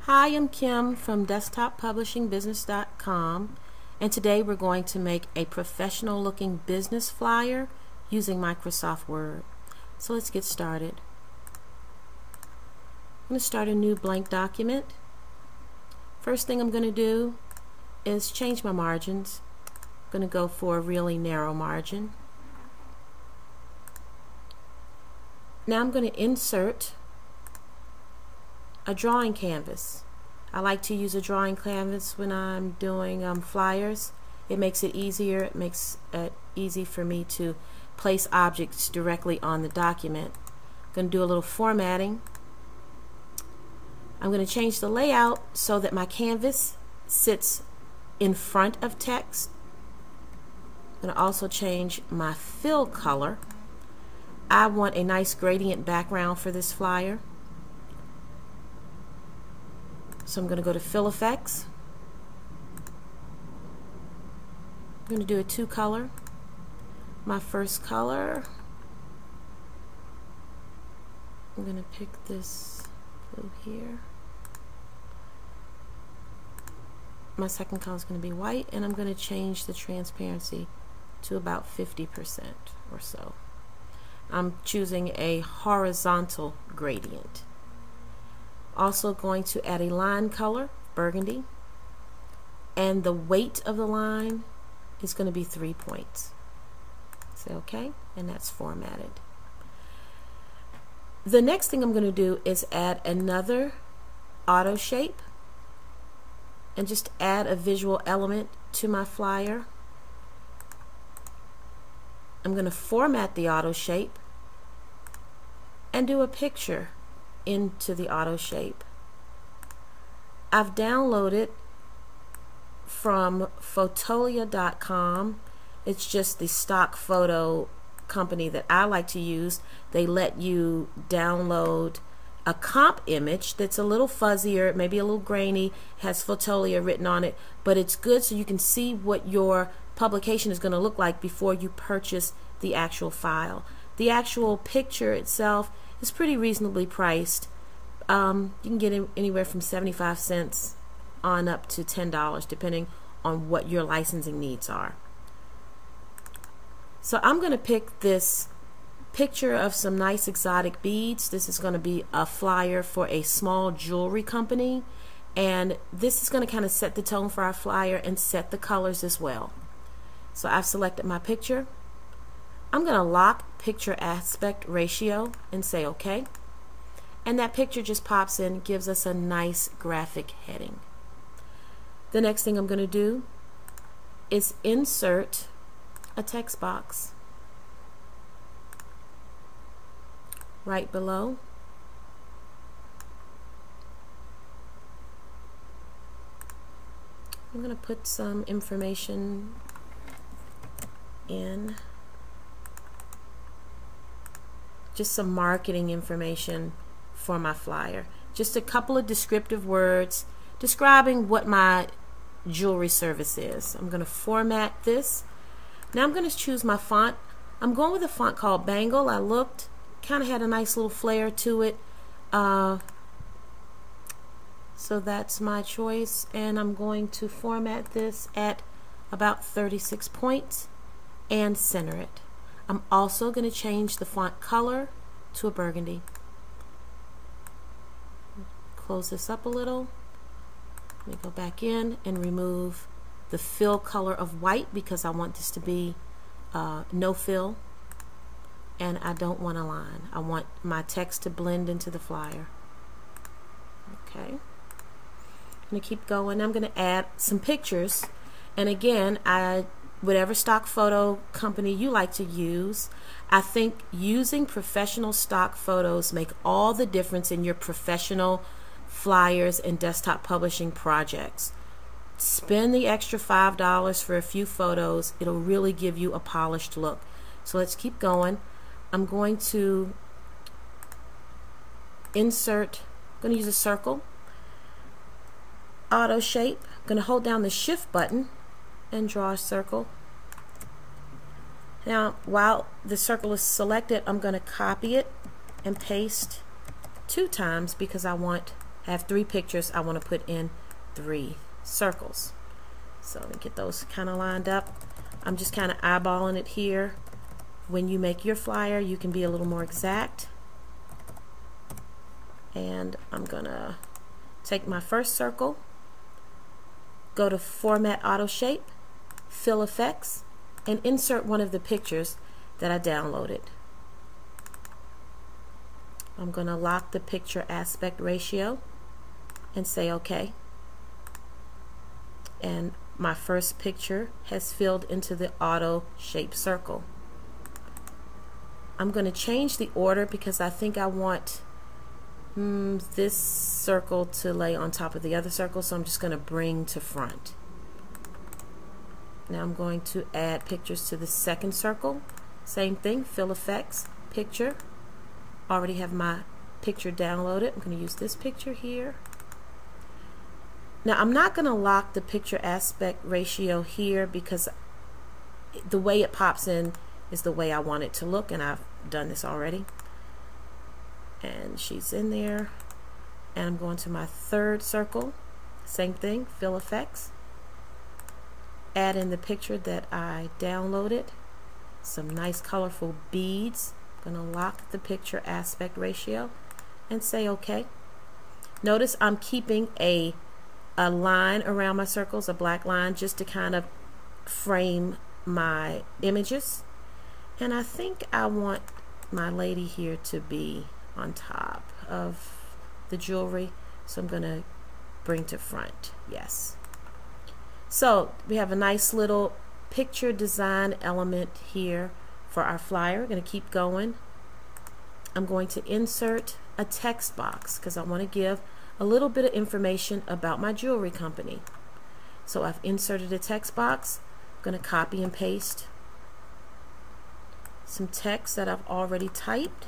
Hi, I'm Kim from DesktopPublishingBusiness.com, and today we're going to make a professional looking business flyer using Microsoft Word. So let's get started. I'm going to start a new blank document. First thing I'm going to do is change my margins. I'm going to go for a really narrow margin. Now I'm going to insert a drawing canvas. I like to use a drawing canvas when I'm doing flyers. It makes it easier. It makes it easy for me to place objects directly on the document. I'm going to do a little formatting. I'm going to change the layout so that my canvas sits in front of text. I'm going to also change my fill color. I want a nice gradient background for this flyer. So I'm going to go to Fill Effects. I'm going to do a 2-color. My first color, I'm going to pick this blue here. My second color is going to be white, and I'm going to change the transparency to about 50% or so. I'm choosing a horizontal gradient. Also going to add a line color, burgundy, and the weight of the line is going to be 3 points. Say OK, and that's formatted. The next thing I'm going to do is add another auto shape and just add a visual element to my flyer. I'm going to format the auto shape and do a picture into the auto shape. I've downloaded from Fotolia.com. It's just the stock photo company that I like to use. They let you download a comp image that's a little fuzzier, maybe a little grainy, has Fotolia written on it, but it's good so you can see what your publication is going to look like before you purchase the actual file. The actual picture itself is pretty reasonably priced. You can get it anywhere from 75 cents on up to $10 depending on what your licensing needs are. So I'm going to pick this picture of some nice exotic beads. This is going to be a flyer for a small jewelry company, and this is going to kind of set the tone for our flyer and set the colors as well. So I've selected my picture. I'm going to lock picture aspect ratio and say OK. And that picture just pops in, gives us a nice graphic heading. The next thing I'm going to do is insert a text box right below. I'm going to put some information in. Just some marketing information for my flyer. Just a couple of descriptive words describing what my jewelry service is. I'm going to format this. Now I'm going to choose my font. I'm going with a font called Bangle. I looked, kind of had a nice little flair to it. So that's my choice, and I'm going to format this at about 36 points and center it. I'm also going to change the font color to a burgundy. Close this up a little. Let me go back in and remove the fill color of white because I want this to be no fill, and I don't want a line. I want my text to blend into the flyer. Okay. I'm going to keep going. I'm going to add some pictures, and again, whatever stock photo company you like to use, I think using professional stock photos make all the difference in your professional flyers and desktop publishing projects. Spend the extra $5 for a few photos. It'll really give you a polished look. So let's keep going. I'm going to insert, I'm going to use a circle, auto shape. I'm going to hold down the shift button and draw a circle. Now while the circle is selected, I'm going to copy it and paste 2 times because I want I have 3 pictures I want to put in 3 circles. So let me get those kind of lined up. I'm just kind of eyeballing it here. When you make your flyer, you can be a little more exact. And I'm gonna take my first circle, go to Format Auto Shape, Fill Effects, and insert one of the pictures that I downloaded. I'm going to lock the picture aspect ratio and say OK. And my first picture has filled into the auto shape circle. I'm going to change the order because I think I want this circle to lay on top of the other circle, so I'm just going to bring to front. Now I'm going to add pictures to the second circle. Same thing, Fill Effects, Picture. Already have my picture downloaded. I'm going to use this picture here. Now I'm not going to lock the picture aspect ratio here because the way it pops in is the way I want it to look, and I've done this already. And she's in there, and I'm going to my third circle. Same thing, Fill Effects. Add in the picture that I downloaded. Some nice colorful beads. I'm going to lock the picture aspect ratio and say OK. Notice I'm keeping a line around my circles, a black line, just to kind of frame my images. And I think I want my lady here to be on top of the jewelry, so I'm going to bring to front. Yes. So we have a nice little picture design element here for our flyer. We're going to keep going. I'm going to insert a text box because I want to give a little bit of information about my jewelry company. So I've inserted a text box. I'm going to copy and paste some text that I've already typed,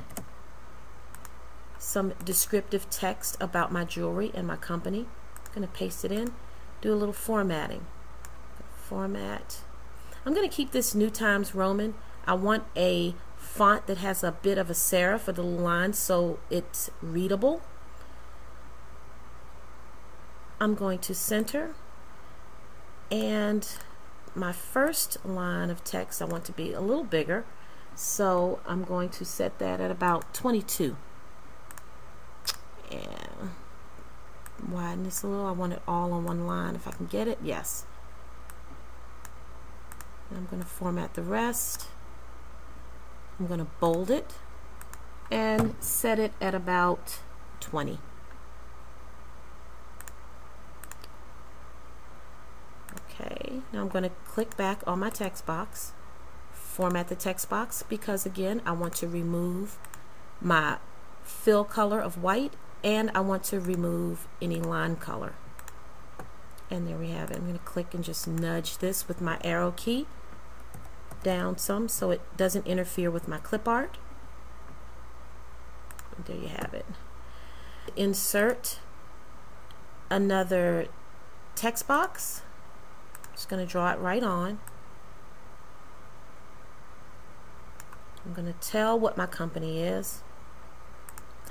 some descriptive text about my jewelry and my company. I'm going to paste it in, do a little formatting. Format. I'm going to keep this New Times Roman. I want a font that has a bit of a serif for the lines so it's readable. I'm going to center, and my first line of text I want to be a little bigger, so I'm going to set that at about 22 and widen this a little. I want it all on one line if I can get it. Yes. I'm going to format the rest. I'm going to bold it and set it at about 20. Okay, now I'm going to click back on my text box, format the text box, because again I want to remove my fill color of white and I want to remove any line color. And there we have it. I'm going to click and just nudge this with my arrow key down some so it doesn't interfere with my clip art. And there you have it. Insert another text box. Just going to draw it right on. I'm going to tell what my company is.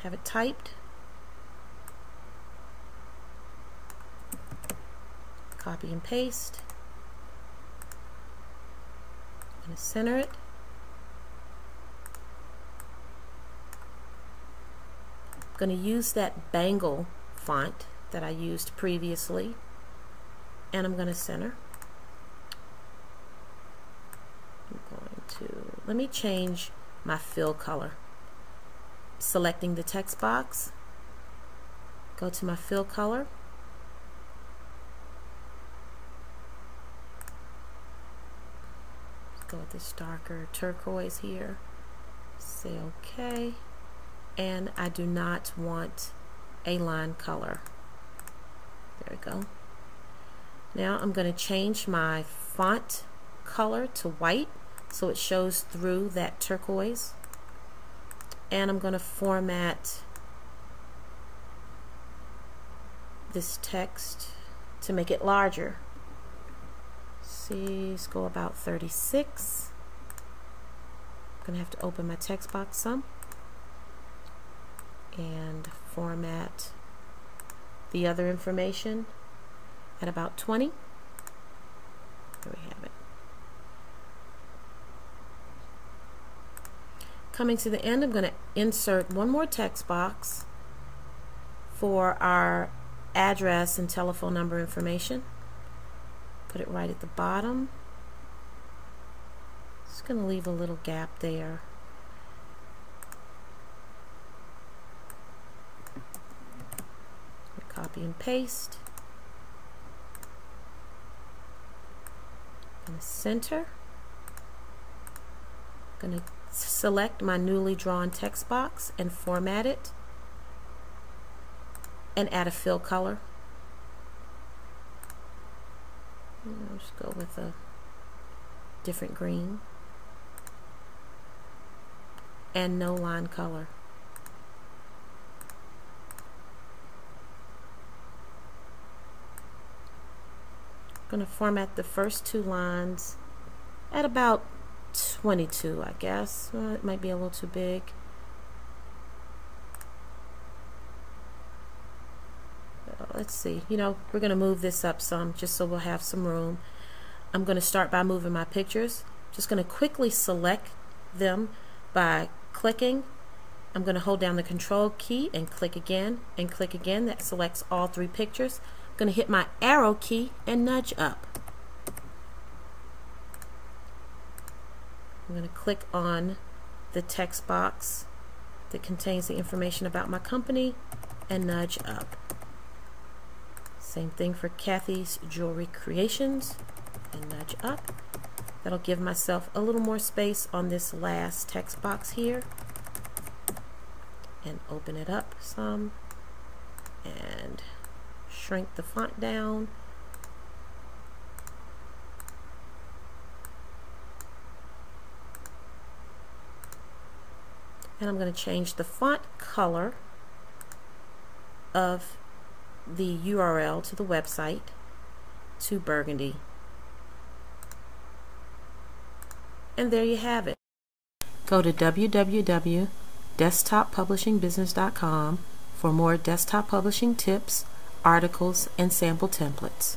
Have it typed. Copy and paste. I'm going to center it. I'm going to use that Bangle font that I used previously, and I'm going to center. I'm going to, let me change my fill color. Selecting the text box, go to my fill color. Go with this darker turquoise here, say OK, and I do not want a line color. There we go. Now I'm going to change my font color to white so it shows through that turquoise, and I'm going to format this text to make it larger. See, let's go about 36. I'm going to have to open my text box some and format the other information at about 20. There we have it. Coming to the end, I'm going to insert one more text box for our address and telephone number information. Put it right at the bottom. Just going to leave a little gap there. Copy and paste. I'm going to center. I'm going to select my newly drawn text box and format it and add a fill color. I'll just go with a different green and no line color. I'm going to format the first two lines at about 22, I guess. It might be a little too big. Let's see. You know, we're going to move this up some just so we'll have some room. I'm going to start by moving my pictures. Just going to quickly select them by clicking. I'm going to hold down the Control key and click again and click again. That selects all three pictures. I'm going to hit my arrow key and nudge up. I'm going to click on the text box that contains the information about my company and nudge up. Same thing for Kathy's Jewelry Creations and nudge up. That'll give myself a little more space on this last text box here. And open it up some and shrink the font down. And I'm going to change the font color of the URL to the website to burgundy. And there you have it. Go to www.desktoppublishingbusiness.com for more desktop publishing tips, articles, and sample templates.